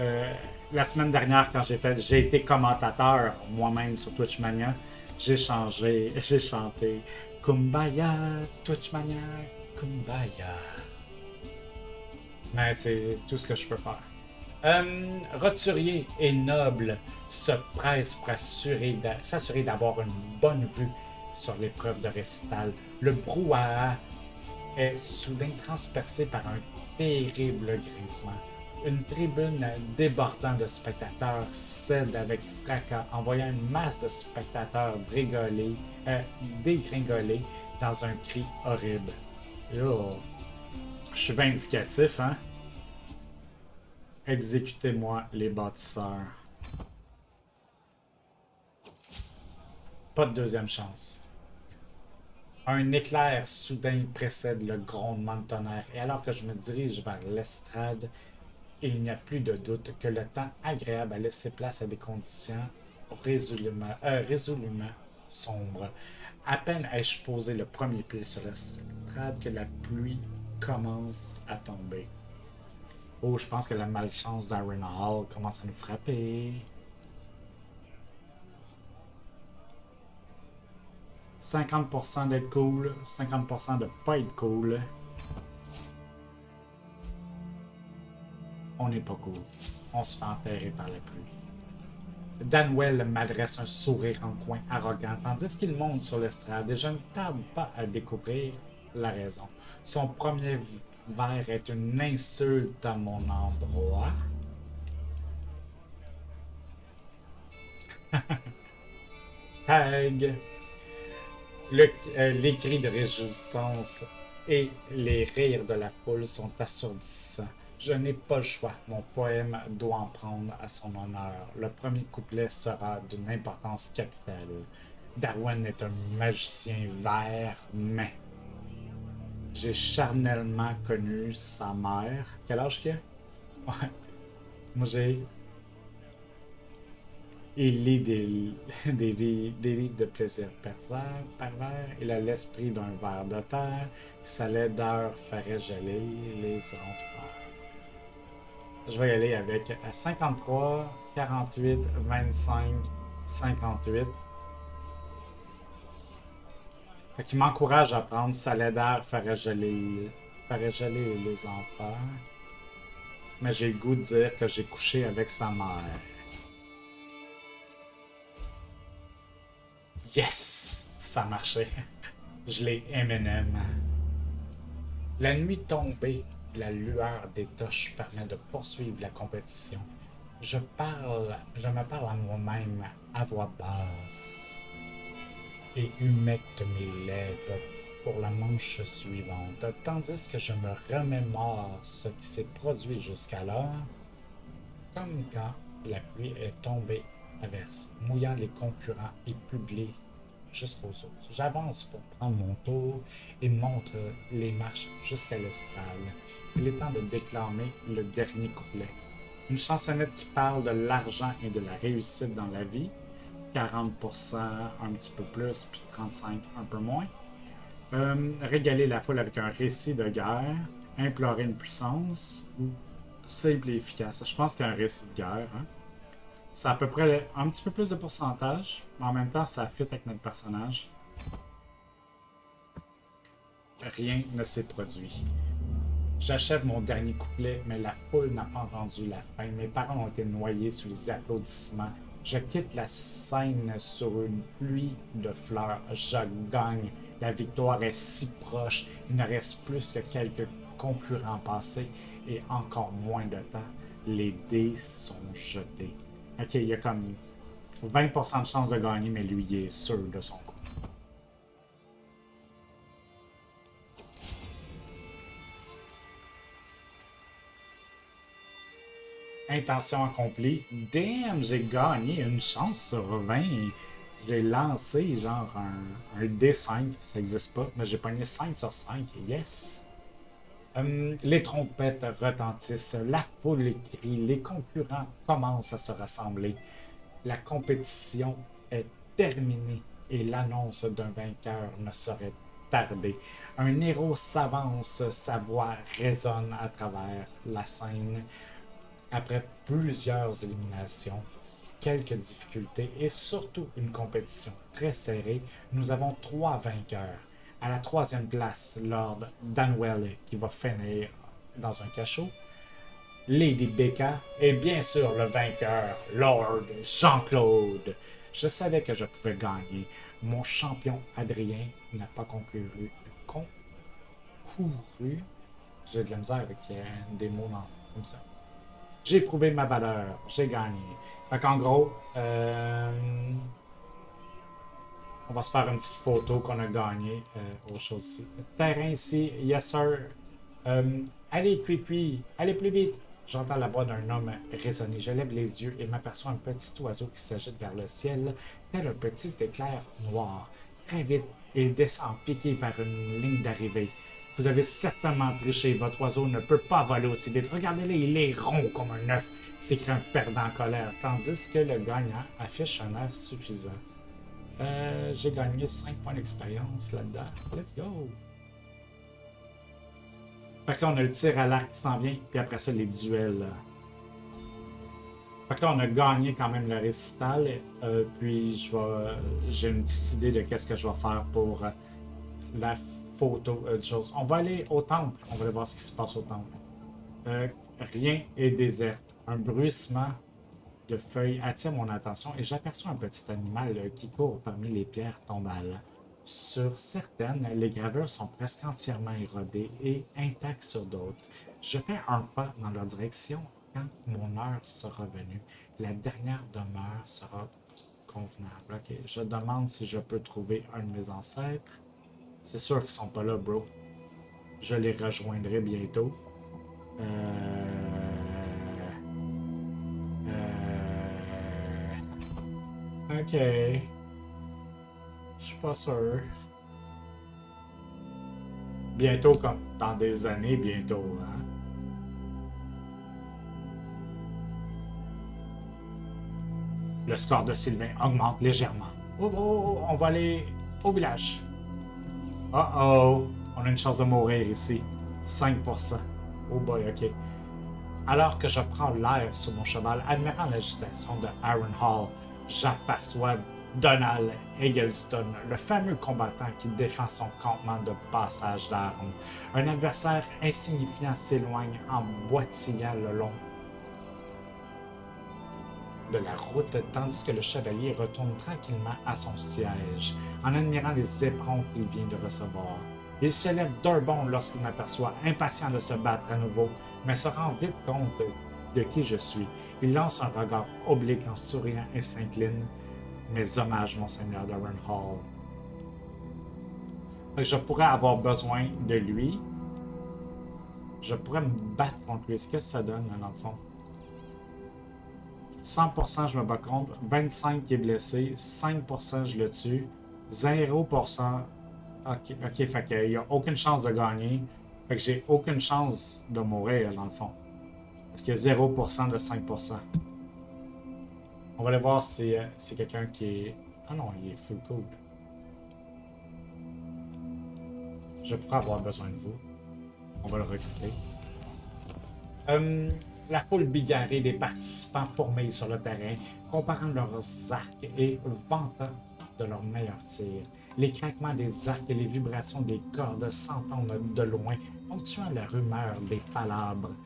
la semaine dernière, quand j'ai été commentateur moi-même sur Twitchmania, j'ai chanté Kumbaya, Twitchmania, Kumbaya. Mais c'est tout ce que je peux faire. Roturier et noble se presse pour s'assurer d'avoir une bonne vue sur l'épreuve de récital. Le brouhaha est soudain transpercé par un terrible grincement. Une tribune débordant de spectateurs cède avec fracas, envoyant une masse de spectateurs dégringoler dans un cri horrible. Yo, je suis vindicatif, hein? Exécutez-moi, les bâtisseurs. Pas de deuxième chance. Un éclair soudain précède le grondement de tonnerre, et alors que je me dirige vers l'estrade, il n'y a plus de doute que le temps agréable a laissé place à des conditions résolument sombres. À peine ai-je posé le premier pied sur l'estrade que la pluie commence à tomber. Oh, je pense que la malchance d'Arena Hall commence à nous frapper. 50% d'être cool, 50% de pas être cool. On n'est pas cool. On se fait enterrer par la pluie. Danwell m'adresse un sourire en coin arrogant, tandis qu'il monte sur l'estrade et je ne tarde pas à découvrir la raison. Son premier verre est une insulte à mon endroit. Tag! Les cris de réjouissance et les rires de la foule sont assourdissants. Je n'ai pas le choix, mon poème doit en prendre à son honneur. Le premier couplet sera d'une importance capitale. Darwin est un magicien vert, mais j'ai charnellement connu sa mère. Quel âge qu'il a? Ouais. Moi j'ai. Il lit des livres de plaisir pervers. Il a l'esprit d'un ver de terre. Sa laideur ferait geler les enfers. Je vais y aller avec 53, 48, 25, 58. Fait qu'il m'encourage à prendre sa laideur ferait geler les enfers. Mais j'ai le goût de dire que j'ai couché avec sa mère. Yes! Ça marchait. Je l'ai M&M. La nuit tombée, la lueur des torches permet de poursuivre la compétition. Je me parle à moi-même à voix basse et humecte mes lèvres pour la manche suivante, tandis que je me remémore ce qui s'est produit jusqu'alors, comme quand la pluie est tombée à verse, mouillant les concurrents et publiés jusqu'aux autres. J'avance pour prendre mon tour et montre les marches jusqu'à l'estrade. Il est temps de déclamer le dernier couplet. Une chansonnette qui parle de l'argent et de la réussite dans la vie. 40% un petit peu plus, puis 35% un peu moins. Régaler la foule avec un récit de guerre. Implorer une puissance. Ou simple et efficace. Je pense qu'il y a un récit de guerre. Hein? C'est à peu près un petit peu plus de pourcentage, mais en même temps, ça fit avec notre personnage. Rien ne s'est produit. J'achève mon dernier couplet, mais la foule n'a pas entendu la fin. Mes paroles ont été noyées sous les applaudissements. Je quitte la scène sur une pluie de fleurs. Je gagne. La victoire est si proche. Il ne reste plus que quelques concurrents passés et encore moins de temps. Les dés sont jetés. Ok, il y a comme 20% de chance de gagner, mais lui, il est sûr de son coup. Intention accomplie. Damn, j'ai gagné une chance sur 20. J'ai lancé genre un D5, ça n'existe pas, mais j'ai pogné 5 sur 5. Yes! Les trompettes retentissent, la foule crie, les concurrents commencent à se rassembler. La compétition est terminée et l'annonce d'un vainqueur ne saurait tarder. Un héros s'avance, sa voix résonne à travers la scène. Après plusieurs éliminations, quelques difficultés et surtout une compétition très serrée, nous avons 3 vainqueurs. À la 3e place, Lord Danwell qui va finir dans un cachot. Lady Becca et bien sûr le vainqueur, Lord Jean-Claude. Je savais que je pouvais gagner. Mon champion Adrien n'a pas concouru. J'ai de la misère avec des mots comme ça. J'ai prouvé ma valeur. J'ai gagné. Fait qu'en gros, on va se faire une petite photo qu'on a gagné aux choses ici. Terrain ici, yes sir. Allez, Cui-Cui, allez plus vite. J'entends la voix d'un homme résonner. Je lève les yeux et m'aperçois un petit oiseau qui s'agite vers le ciel, tel un petit éclair noir. Très vite, il descend piqué vers une ligne d'arrivée. Vous avez certainement triché. Votre oiseau ne peut pas voler aussi vite. Regardez-le, il est rond comme un œuf, s'écrie un perdant en colère, tandis que le gagnant affiche un air suffisant. J'ai gagné 5 points d'expérience là-dedans. Let's go! Fait que là, on a le tir à l'arc qui s'en vient, puis après ça, les duels. Fait que là, on a gagné quand même le récital, puis j'ai une petite idée de qu'est-ce que je vais faire pour la photo de choses. On va aller au temple, on va aller voir ce qui se passe au temple. Rien est déserte. Un bruissement de feuilles attire mon attention et j'aperçois un petit animal qui court parmi les pierres tombales. Sur certaines, les gravures sont presque entièrement érodées et intactes sur d'autres. Je fais un pas dans leur direction quand mon heure sera venue. La dernière demeure sera convenable. Ok, je demande si je peux trouver un de mes ancêtres. C'est sûr qu'ils sont pas là, bro. Je les rejoindrai bientôt. Ok. Je suis pas sûr. Bientôt, comme dans des années, bientôt, hein? Le score de Sylvain augmente légèrement. Oh, oh, oh, on va aller au village. Oh oh, on a une chance de mourir ici. 5%. Oh boy, ok. Alors que je prends l'air sur mon cheval, admirant l'agitation de Aaron Hall, j'aperçois Donald Eggleston, le fameux combattant qui défend son campement de passage d'armes. Un adversaire insignifiant s'éloigne en boitillant le long de la route, tandis que le chevalier retourne tranquillement à son siège, en admirant les éperons qu'il vient de recevoir. Il se lève d'un bond lorsqu'il m'aperçoit, impatient de se battre à nouveau, mais se rend vite compte de qui je suis. Il lance un regard oblique en souriant et s'incline. Mes hommages, monseigneur d'Aaron Hall. Je pourrais avoir besoin de lui. Je pourrais me battre contre lui. Qu'est-ce que ça donne, dans le fond? 100% je me bats contre, 25 qui est blessé, 5% je le tue, 0%. Ok, fait qu'il n'y a aucune chance de gagner. Fait que j'ai aucune chance de mourir, dans le fond. Parce qu'il y a 0% de 5%. On va aller voir si c'est quelqu'un qui est... Ah non, il est full cool. Je pourrais avoir besoin de vous. On va le recruter. La foule bigarrée des participants fourmille sur le terrain, comparant leurs arcs et vantant de leurs meilleurs tirs. Les craquements des arcs et les vibrations des cordes s'entendent de loin, ponctuant la rumeur des palabres,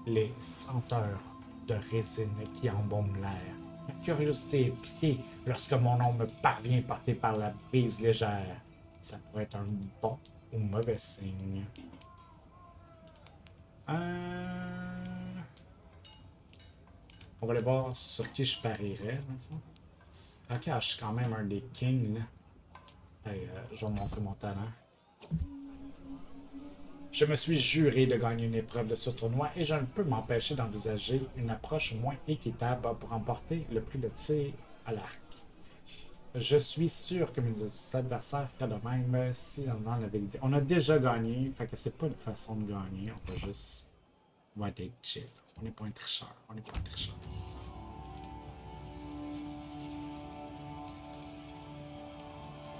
les senteurs de résine qui embaument l'air. Ma curiosité est piquée lorsque mon nom me parvient porté par la brise légère. Ça pourrait être un bon ou mauvais signe. On va aller voir sur qui je parierais, dans le fond. Ok, je suis quand même un des kings, là. Hey, je vais vous montrer mon talent. Je me suis juré de gagner une épreuve de ce tournoi et je ne peux m'empêcher d'envisager une approche moins équitable pour remporter le prix de tir à l'arc. Je suis sûr que mes adversaires feraient de même si on la vérité. On a déjà gagné, fait que c'est pas une façon de gagner, on va juste... On va être chill. On n'est pas un tricheur, on n'est pas un tricheur.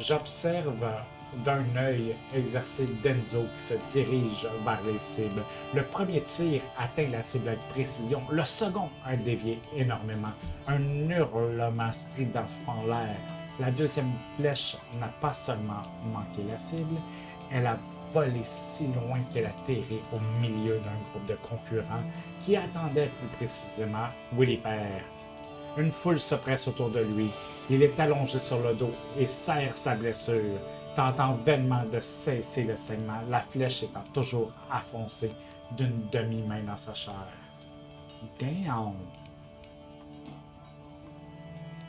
J'observe d'un œil exercé Denzo qui se dirige vers les cibles. Le premier tir atteint la cible avec précision, le second a dévié énormément. Un hurlement strident fend l'air. La deuxième flèche n'a pas seulement manqué la cible, elle a volé si loin qu'elle a atterri au milieu d'un groupe de concurrents qui attendaient plus précisément Willy Fair. Une foule se presse autour de lui. Il est allongé sur le dos et serre sa blessure, tentant vainement de cesser le saignement, la flèche étant toujours enfoncée d'une demi-main dans sa chair. Damn!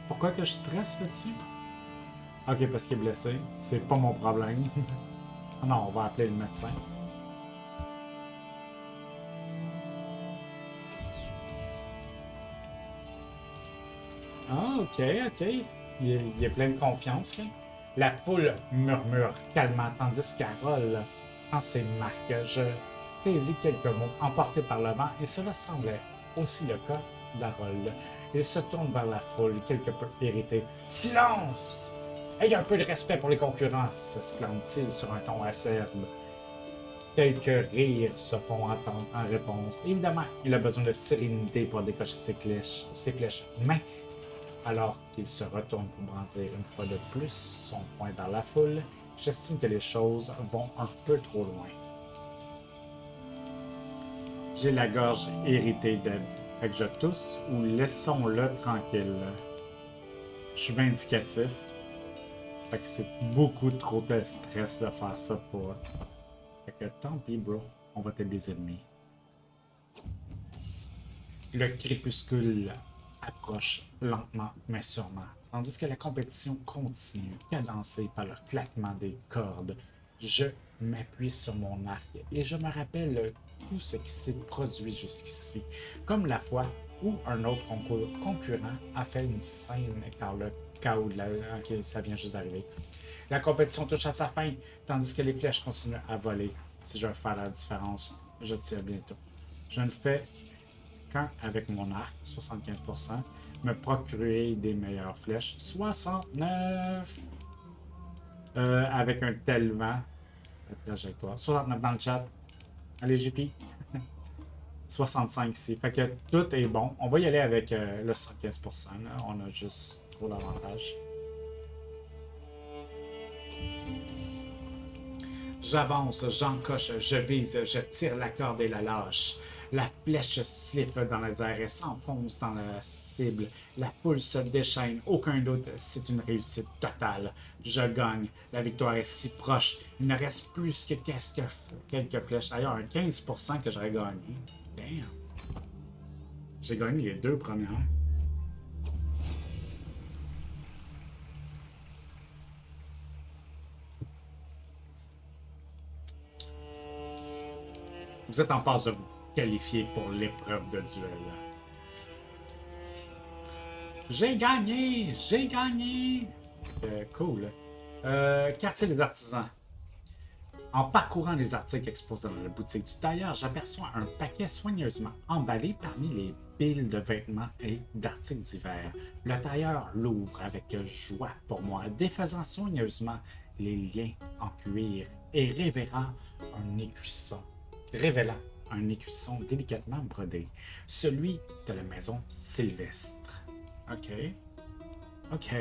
Pourquoi que je stresse là-dessus? Ok, parce qu'il est blessé. C'est pas mon problème. Ah non, on va appeler le médecin. Ah, ok, ok. Il est plein de confiance, là. La foule murmure calmement, tandis qu'Harold prend ses marques. Je saisis quelques mots emportés par le vent, et cela semblait aussi le cas d'Harold. Il se tourne vers la foule, quelque peu irrité. Silence! Ayez un peu de respect pour les concurrents, s'exclame-t-il sur un ton acerbe. Quelques rires se font entendre en réponse. Évidemment, il a besoin de sérénité pour décocher ses flèches. Mais, alors qu'il se retourne pour brandir une fois de plus son poing vers la foule, j'estime que les choses vont un peu trop loin. J'ai la gorge irritée d'Eb. Fait que je tousse ou laissons-le tranquille. Je suis vindicatif. Fait que c'est beaucoup trop de stress de faire ça pour. Fait que tant pis, bro. On va être des ennemis. Le crépuscule approche lentement mais sûrement, tandis que la compétition continue, cadencée par le claquement des cordes. Je m'appuie sur mon arc et je me rappelle tout ce qui s'est produit jusqu'ici, comme la fois où un autre concurrent a fait une scène car le chaos de la... Ok, ça vient juste d'arriver. La compétition touche à sa fin, tandis que les flèches continuent à voler. Si je veux faire la différence, je tire bientôt. Je ne fais qu'un avec mon arc, 75%, me procurer des meilleures flèches, 69 avec un tel vent, la trajectoire, 69 dans le chat, allez JP, 65 ici, fait que tout est bon, on va y aller avec le 115%, là. On a juste trop d'avantages. J'avance, j'encoche, je vise, je tire la corde et la lâche. La flèche siffle dans les airs et s'enfonce dans la cible. La foule se déchaîne. Aucun doute, c'est une réussite totale. Je gagne. La victoire est si proche. Il ne reste plus que quelques flèches. D'ailleurs, un 15% que j'aurais gagné. Damn. J'ai gagné les deux premières. Vous êtes en passe de vous qualifier pour l'épreuve de duel. J'ai gagné! J'ai gagné! Cool. Quartier des artisans. En parcourant les articles exposés dans la boutique du tailleur, j'aperçois un paquet soigneusement emballé parmi les piles de vêtements et d'articles divers. Le tailleur l'ouvre avec joie pour moi, défaisant soigneusement les liens en cuir et révélant un écusson délicatement brodé, celui de la maison Sylvestre. Ok. Ok.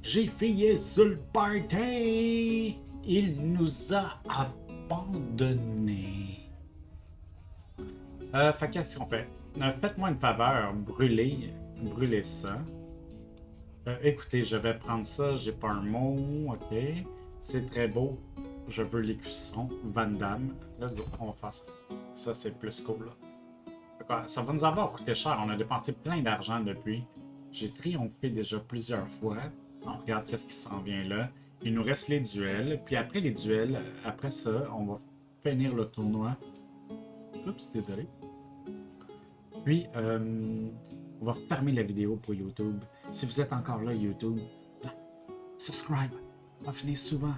J'ai fait Zulparté! Il nous a abandonnés. Fait qu'est-ce qu'on fait? Faites-moi une faveur, brûlez ça. Écoutez, je vais prendre ça, j'ai pas un mot, ok. C'est très beau. Je veux l'écusson. Van Damme. Let's go, on va faire ça. Ça, c'est plus cool, là. Ça va nous avoir coûté cher. On a dépensé plein d'argent depuis. J'ai triomphé déjà plusieurs fois. On regarde qu'est-ce qui s'en vient là. Il nous reste les duels. Puis après les duels, après ça, on va finir le tournoi. Oups, désolé. Puis, on va fermer la vidéo pour YouTube. Si vous êtes encore là, YouTube, subscribe. Revenez souvent.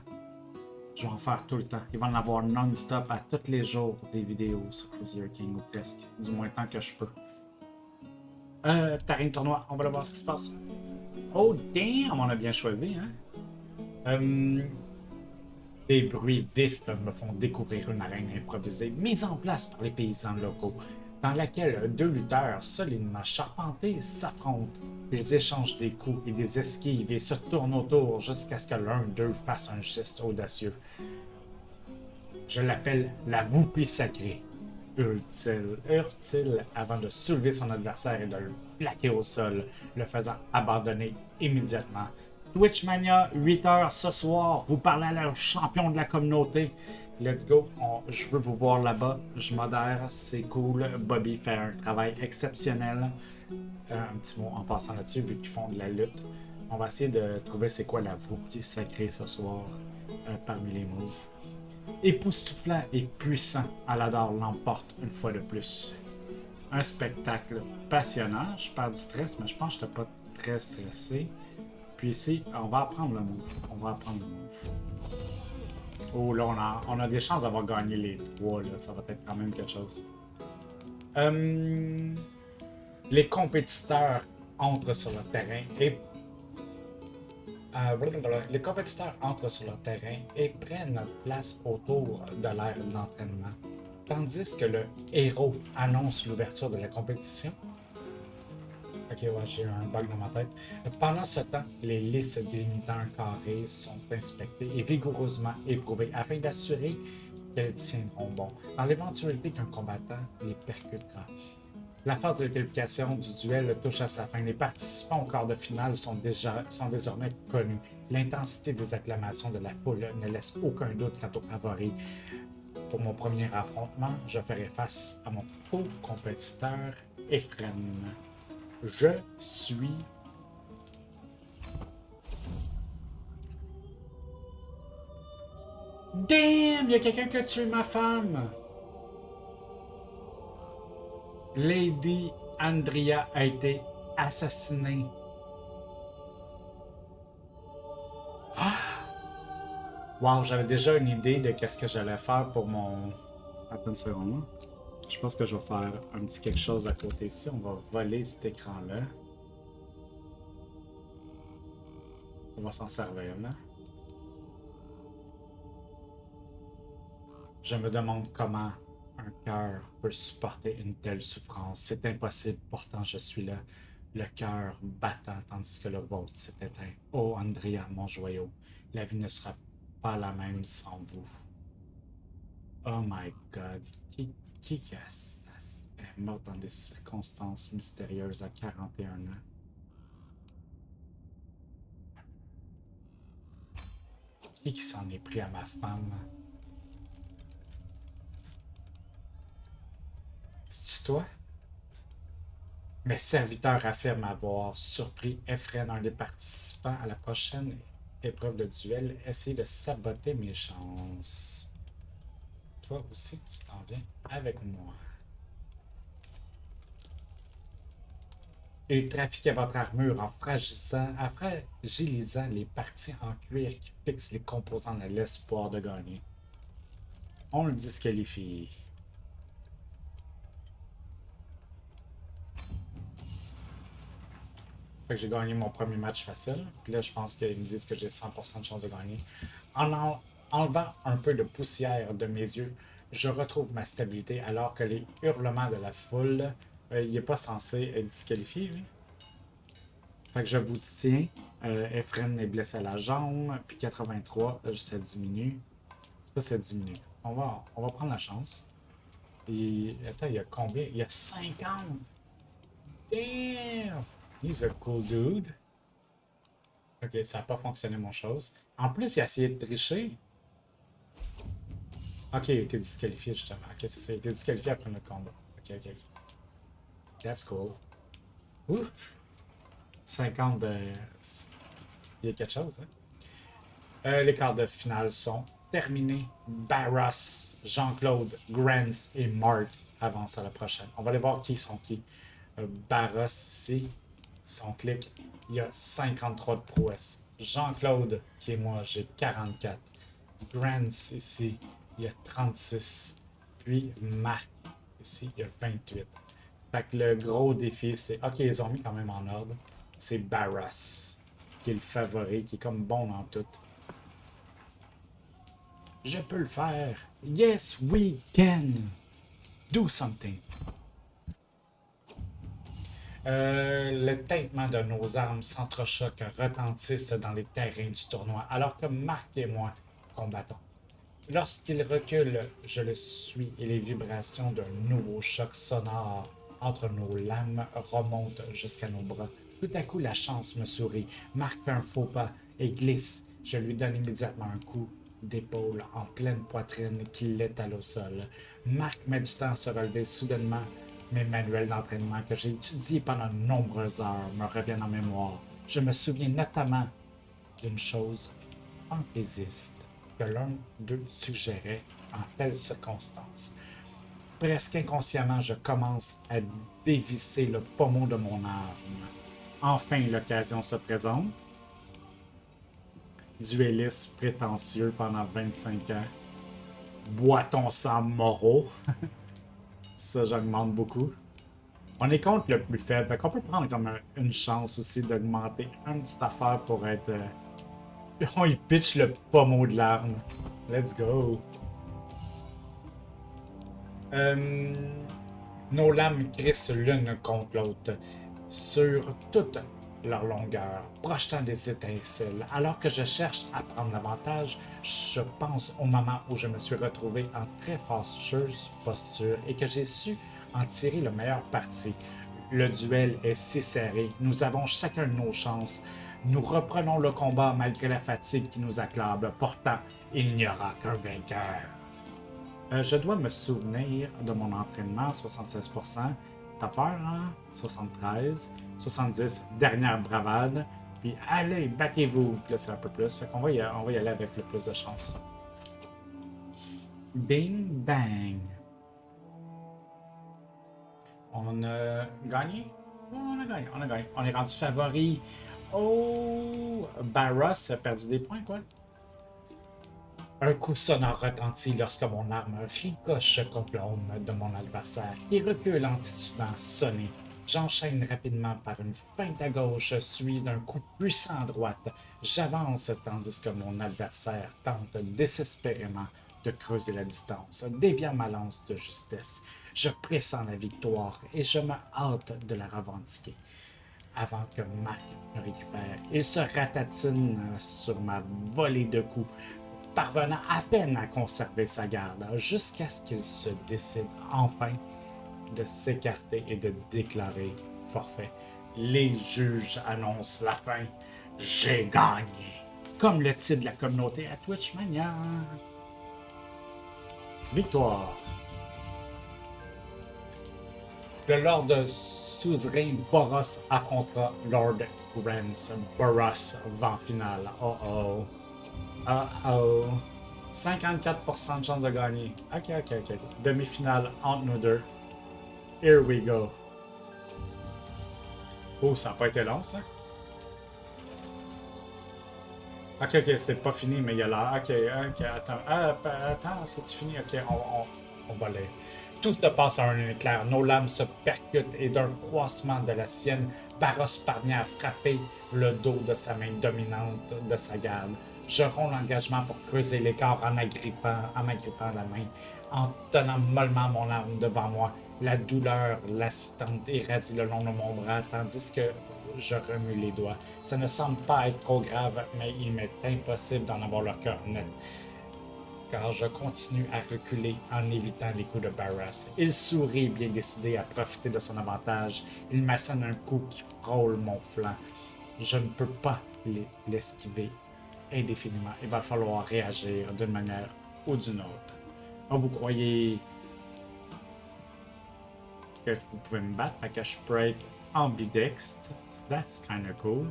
Je vais en faire tout le temps. Il va en avoir non-stop à tous les jours des vidéos sur Crusader King ou presque. Du moins tant que je peux. Terrain de tournoi, on va voir ce qui se passe. Oh damn, on a bien choisi, hein? Des bruits vifs me font découvrir une arène improvisée mise en place par les paysans locaux, dans laquelle deux lutteurs solidement charpentés s'affrontent. Ils échangent des coups et des esquives et se tournent autour jusqu'à ce que l'un d'eux fasse un geste audacieux. Je l'appelle la roupie sacrée, hurle-t-il avant de soulever son adversaire et de le plaquer au sol, le faisant abandonner immédiatement. Twitchmania, 8h ce soir. Vous parlez à leur champion de la communauté. Let's go. Je veux vous voir là-bas. Je modère. C'est cool. Bobby fait un travail exceptionnel. Un petit mot en passant là-dessus, vu qu'ils font de la lutte. On va essayer de trouver c'est quoi la boucle sacrée ce soir parmi les moves. Époustouflant et puissant, Aladar l'emporte une fois de plus. Un spectacle passionnant. Je perds du stress, mais je pense que je n'étais pas très stressé. Puis ici, on va apprendre le move. On va apprendre le move. Oh là, on a des chances d'avoir gagné les trois. Là. Ça va être quand même quelque chose. Les compétiteurs entrent sur le terrain et les compétiteurs entrent sur leur terrain et prennent place autour de l'aire d'entraînement, tandis que le héros annonce l'ouverture de la compétition. Ok, ouais, j'ai eu un bug dans ma tête. Pendant ce temps, les listes délimitant un carré sont inspectées et vigoureusement éprouvées afin d'assurer qu'elles tiendront bon, dans l'éventualité qu'un combattant les percutera. La phase de qualification du duel touche à sa fin. Les participants au quart de finale sont désormais connus. L'intensité des acclamations de la foule ne laisse aucun doute quant aux favoris. Pour mon premier affrontement, je ferai face à mon co-compétiteur Efren. Je suis... Damn! Il y a quelqu'un qui a tué ma femme! Lady Andrea a été assassinée. Wow, j'avais déjà une idée de qu'est-ce que j'allais faire pour mon... Attends une seconde. Je pense que je vais faire un petit quelque chose à côté ici. On va voler cet écran-là. On va s'en servir, là. Je me demande comment un cœur peut supporter une telle souffrance. C'est impossible, pourtant je suis là, le cœur battant tandis que le vôtre s'est éteint. Oh Andrea, mon joyau, la vie ne sera pas la même sans vous. Oh my God, qui est morte dans des circonstances mystérieuses à 41 ans? Qui s'en est pris à ma femme? C'est-tu toi? Mes serviteurs affirment avoir surpris Efren, un des participants à la prochaine épreuve de duel, essayer de saboter mes chances. Toi aussi, tu t'en viens avec moi. Il trafiquait votre armure en fragilisant les parties en cuir qui fixent les composants de l'espoir de gagner. On le disqualifie. Fait que j'ai gagné mon premier match facile. Puis là, je pense qu'ils me disent que j'ai 100% de chance de gagner. En enlevant un peu de poussière de mes yeux, je retrouve ma stabilité alors que les hurlements de la foule, il n'est pas censé être disqualifié, lui. Fait que je vous tiens. Efren est blessé à la jambe. Puis 83, ça diminue. Ça diminue. On va prendre la chance. Et attends, il y a combien? Il y a 50! Damn! He's a cool dude. Ok, ça n'a pas fonctionné mon chose. En plus, il a essayé de tricher. Ok, il a été disqualifié justement. Ok, c'est ça. Il a été disqualifié après notre combat. Ok. That's cool. Ouf! 50 de... Il y a quelque chose, hein? Les quarts de finale sont terminés. Barros, Jean-Claude, Grants et Mark avancent à la prochaine. On va aller voir qui sont qui. Barros ici, si on clique, il y a 53 de prouesse. Jean-Claude, qui est moi, j'ai 44. Grants ici, il y a 36. Puis Marc, ici, il y a 28. Fait que le gros défi, c'est... Ok, ils ont mis quand même en ordre. C'est Barros, qui est le favori, qui est comme bon dans tout. Je peux le faire. Yes, we can. Do something. Le tintement de nos armes s'entrechoquent, retentissent dans les terrains du tournoi, alors que Marc et moi combattons. Lorsqu'il recule, je le suis et les vibrations d'un nouveau choc sonore entre nos lames remontent jusqu'à nos bras, Tout à coup, la chance me sourit. Marc fait un faux pas et glisse. Je lui donne immédiatement un coup d'épaule en pleine poitrine qui l'étale au sol. Marc met du temps à se relever soudainement. Mes manuels d'entraînement que j'ai étudiés pendant de nombreuses heures me reviennent en mémoire. Je me souviens notamment d'une chose fantaisiste que l'un d'eux suggérait en telles circonstances. Presque inconsciemment, je commence à dévisser le pommeau de mon arme. Enfin, l'occasion se présente. Duelliste prétentieux pendant 25 ans. Bois ton sang moraux. Ça, j'augmente beaucoup. On est contre le plus faible. Fait qu'on peut prendre comme une chance aussi d'augmenter une petite affaire pour être... On y pitch le pommeau de l'arme. Let's go. Nos lames crissent l'une contre l'autre sur toute leur longueur, projetant des étincelles. Alors que je cherche à prendre l'avantage, je pense au moment où je me suis retrouvé en très fâcheuse posture et que j'ai su en tirer le meilleur parti. Le duel est si serré, nous avons chacun nos chances. Nous reprenons le combat malgré la fatigue qui nous accable. Pourtant, il n'y aura qu'un vainqueur. Je dois me souvenir de mon entraînement, 76%. T'as peur, hein? 73. 70, dernière bravade. Puis allez, battez-vous. Puis là, c'est un peu plus. Fait qu'on va on va y aller avec le plus de chance. Bing, bang. On a gagné? On a gagné, on a gagné. On est rendu favori. Oh! Barros a perdu des points, quoi. Un coup sonore retentit lorsque mon arme ricoche contre l'homme de mon adversaire, qui recule en titubant sonné. J'enchaîne rapidement par une feinte à gauche, suivie d'un coup puissant à droite. J'avance tandis que mon adversaire tente désespérément de creuser la distance, déviant ma lance de justesse. Je pressens la victoire et je me hâte de la revendiquer. Avant que Marc me récupère, il se ratatine sur ma volée de coups, parvenant à peine à conserver sa garde, jusqu'à ce qu'il se décide enfin de s'écarter et de déclarer forfait. Les juges annoncent la fin. J'ai gagné. Comme le titre de la communauté à Twitch Mania. Victoire. Le Lord Suzerain Boros affrontera Lord Grants. Boros vent final. Oh oh. Oh oh. 54% de chance de gagner. Ok. Demi-finale entre nous deux. Here we go. Oh, ça n'a pas été long, ça. Ok, c'est pas fini, mais il y a l'air. Ok, attends. Attends, c'est-tu fini? Ok, on va aller. Tout se passe à un éclair. Nos lames se percutent et d'un croissement de la sienne, Barros parvient à frapper le dos de sa main dominante de sa garde. Je romps l'engagement pour creuser l'écart en m'agrippant la main, en tenant mollement mon arme devant moi. La douleur lassitante irradie le long de mon bras, tandis que je remue les doigts. Ça ne semble pas être trop grave, mais il m'est impossible d'en avoir le cœur net, car je continue à reculer en évitant les coups de Barras. Il sourit, bien décidé à profiter de son avantage. Il m'assène un coup qui frôle mon flanc. Je ne peux pas l'esquiver indéfiniment. Il va falloir réagir d'une manière ou d'une autre. Oh, vous croyez que vous pouvez me battre? Fait que je peux être ambidextre. That's kind of cool.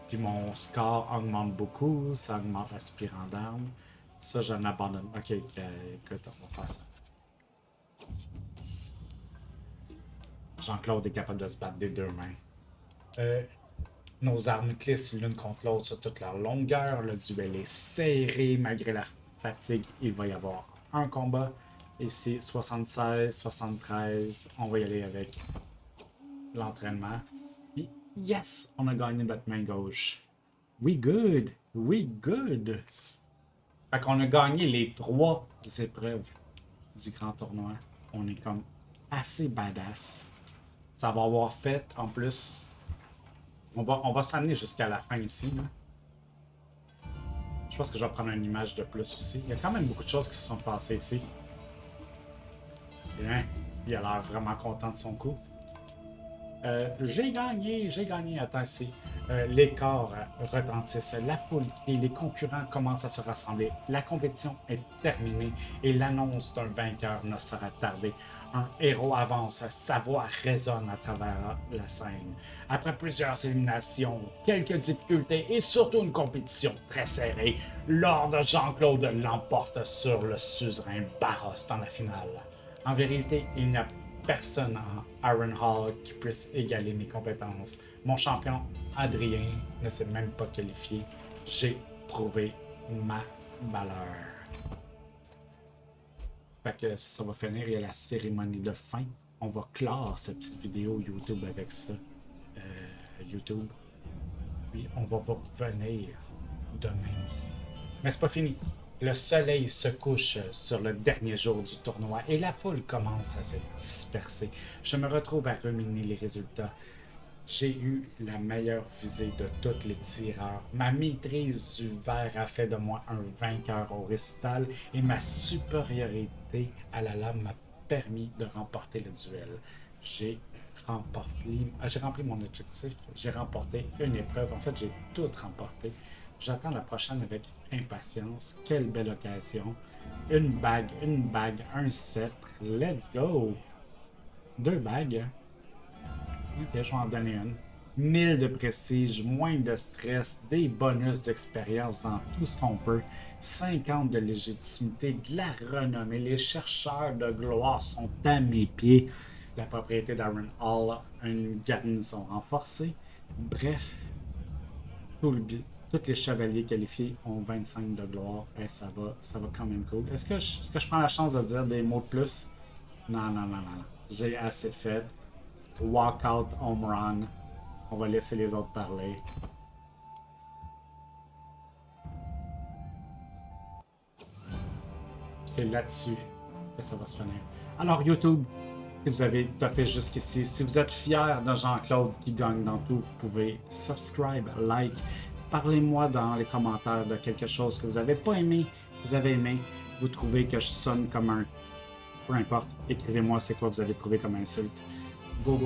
Puis mon score augmente beaucoup. Ça augmente l'aspirant d'armes. Ça, j'en abandonne. Ok, écoute, on va faire ça. Jean-Claude est capable de se battre des deux mains. Nos armes glissent l'une contre l'autre sur toute leur longueur. Le duel est serré malgré la fatigue. Il va y avoir un combat. Ici, 76, 73. On va y aller avec l'entraînement. Yes, on a gagné notre main gauche. We good. Fait qu'on a gagné les 3 épreuves du grand tournoi. On est comme assez badass. Ça va avoir fait, en plus... On va s'amener jusqu'à la fin ici. Là. Je pense que je vais prendre une image de plus aussi. Il y a quand même beaucoup de choses qui se sont passées ici. C'est hein, il a l'air vraiment content de son coup. J'ai gagné. Attends, c'est les corps retentissent, la foule et les concurrents commencent à se rassembler. La compétition est terminée et l'annonce d'un vainqueur ne sera tardée. Un héros avance, sa voix résonne à travers la scène. Après plusieurs éliminations, quelques difficultés et surtout une compétition très serrée, Lord Jean-Claude l'emporte sur le suzerain Barros dans la finale. En vérité, il n'y a personne en Iron Hall qui puisse égaler mes compétences. Mon champion Adrien ne s'est même pas qualifié. J'ai prouvé ma valeur. Fait que ça va finir, il y a la cérémonie de fin. On va clore cette petite vidéo YouTube avec ça. YouTube. Puis on va vous revenir demain aussi. Mais c'est pas fini. Le soleil se couche sur le dernier jour du tournoi et la foule commence à se disperser. Je me retrouve à ruminer les résultats. J'ai eu la meilleure visée de tous les tireurs. Ma maîtrise du verre a fait de moi un vainqueur au récital et ma supériorité à la lame m'a permis de remporter le duel. J'ai rempli mon objectif. J'ai remporté une épreuve. En fait, j'ai tout remporté. J'attends la prochaine avec impatience. Quelle belle occasion. Une bague, un sceptre. Let's go! 2 bagues. Ok, je vais en donner une. 1000 de prestige, moins de stress, des bonus d'expérience dans tout ce qu'on peut, 50 de légitimité, de la renommée. Les chercheurs de gloire sont à mes pieds. La propriété d'Iron Hall a une garnison renforcée. Bref, tous les chevaliers qualifiés ont 25 de gloire. Et ça va quand même cool. Est-ce que je prends la chance de dire des mots de plus? Non. J'ai assez fait. Walkout, home run. On va laisser les autres parler. C'est là-dessus que ça va se finir. Alors YouTube, si vous avez topé jusqu'ici, si vous êtes fier de Jean-Claude qui gagne dans tout, vous pouvez subscribe, like. Parlez-moi dans les commentaires de quelque chose que vous n'avez pas aimé, que vous avez aimé, vous trouvez que je sonne comme un... Peu importe, écrivez-moi c'est quoi vous avez trouvé comme insulte. Go.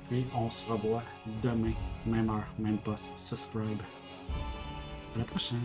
Puis on se revoit demain, même heure, même poste. Subscribe. À la prochaine.